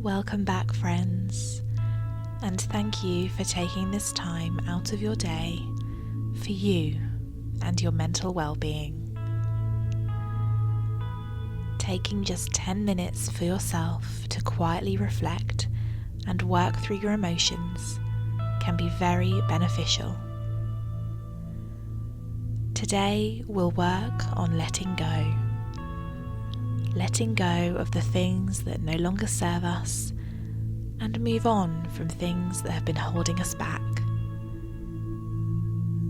Welcome back, friends, and thank you for taking this time out of your day for you and your mental well-being. Taking just 10 minutes for yourself to quietly reflect and work through your emotions can be very beneficial. Today we'll work on letting go. Letting go of the things that no longer serve us and move on from things that have been holding us back.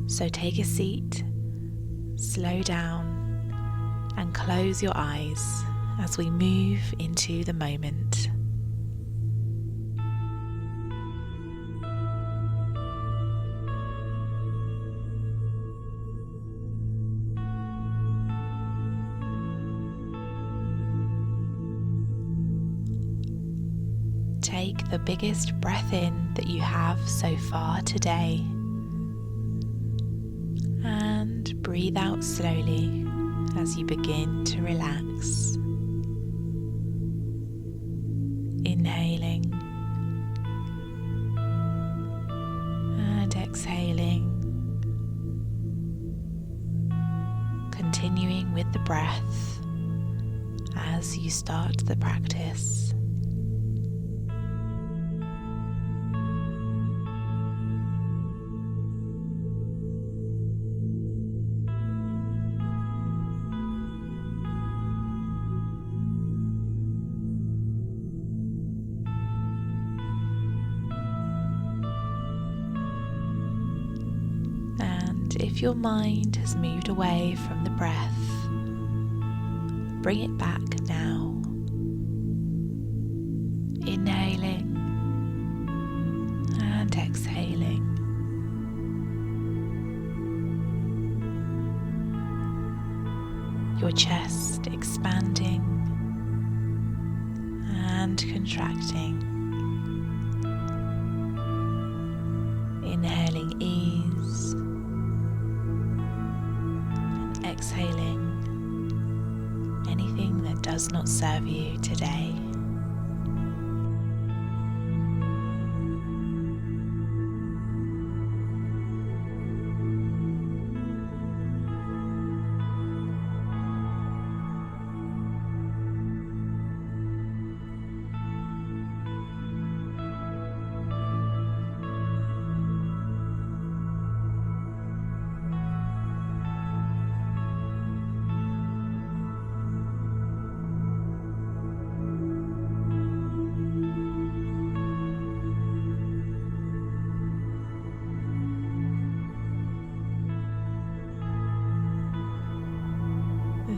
So take a seat, slow down, and close your eyes as we move into the moment. Take the biggest breath in that you have so far today and breathe out slowly as you begin to relax. Inhaling and exhaling, continuing with the breath as you start the practice. If your mind has moved away from the breath, bring it back now. Inhaling and exhaling. Your chest expanding and contracting. Inhaling ease. Exhaling anything that does not serve you today.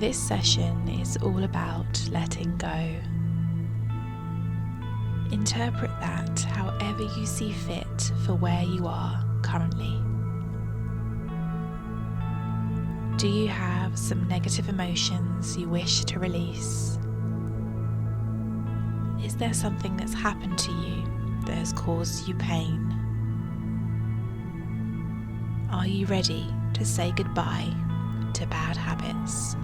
This session is all about letting go. Interpret that however you see fit for where you are currently. Do you have some negative emotions you wish to release? Is there something that's happened to you that has caused you pain? Are you ready to say goodbye to bad habits?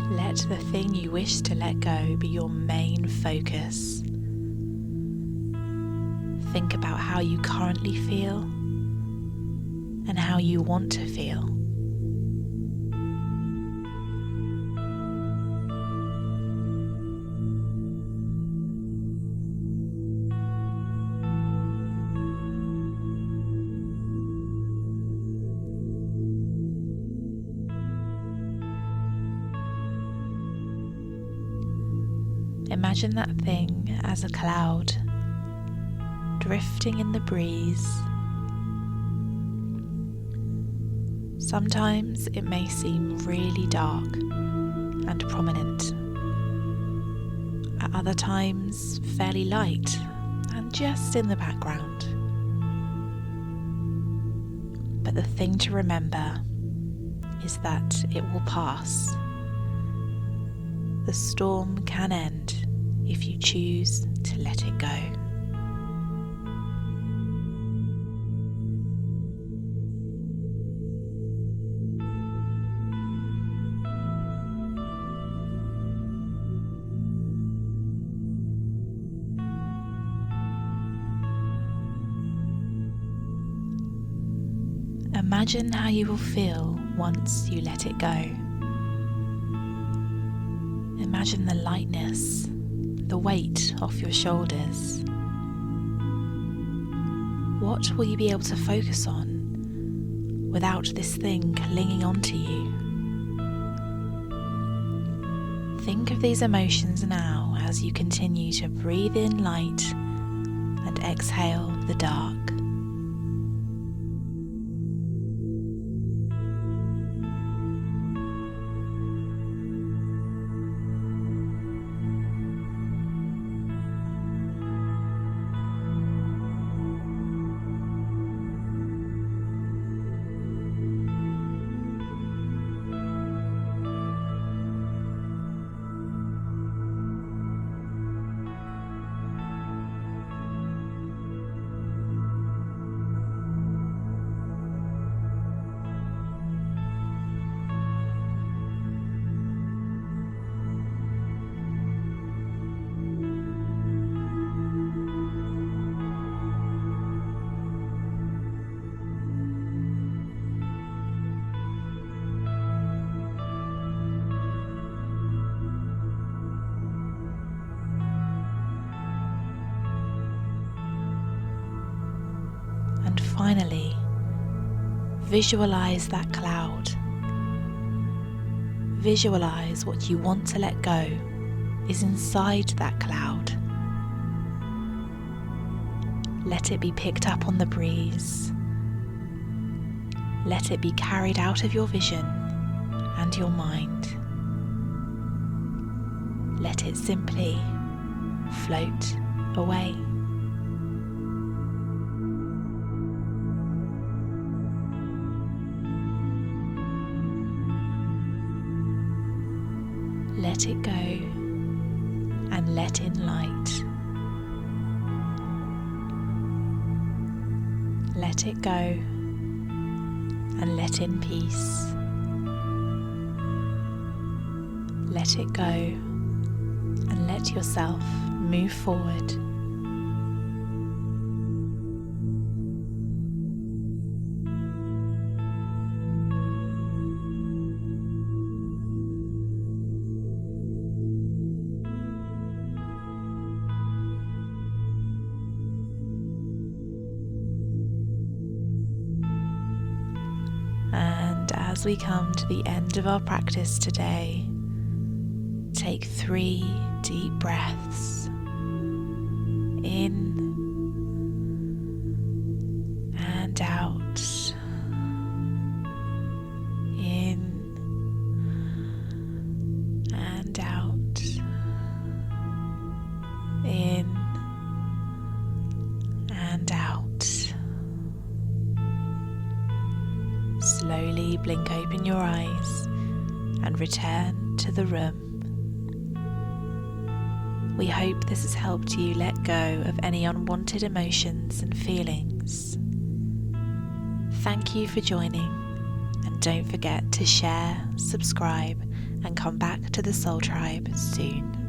Let the thing you wish to let go be your main focus. Think about how you currently feel and how you want to feel. Imagine that thing as a cloud, drifting in the breeze. Sometimes it may seem really dark and prominent. At other times, fairly light and just in the background. But the thing to remember is that it will pass, the storm can end if you choose to let it go. Imagine how you will feel once you let it go. Imagine the lightness, the weight off your shoulders. What will you be able to focus on without this thing clinging onto you? Think of these emotions now as you continue to breathe in light and exhale the dark. And finally, visualize that cloud. Visualize what you want to let go is inside that cloud. Let it be picked up on the breeze. Let it be carried out of your vision and your mind. Let it simply float away. Let it go and let in light. Let it go and let in peace. Let it go and let yourself move forward. And as we come to the end of our practice today, take 3 deep breaths in and out, in and out, in and out. Slowly blink open your eyes and return to the room. We hope this has helped you let go of any unwanted emotions and feelings. Thank you for joining, and don't forget to share, subscribe, and come back to the Soul Tribe soon.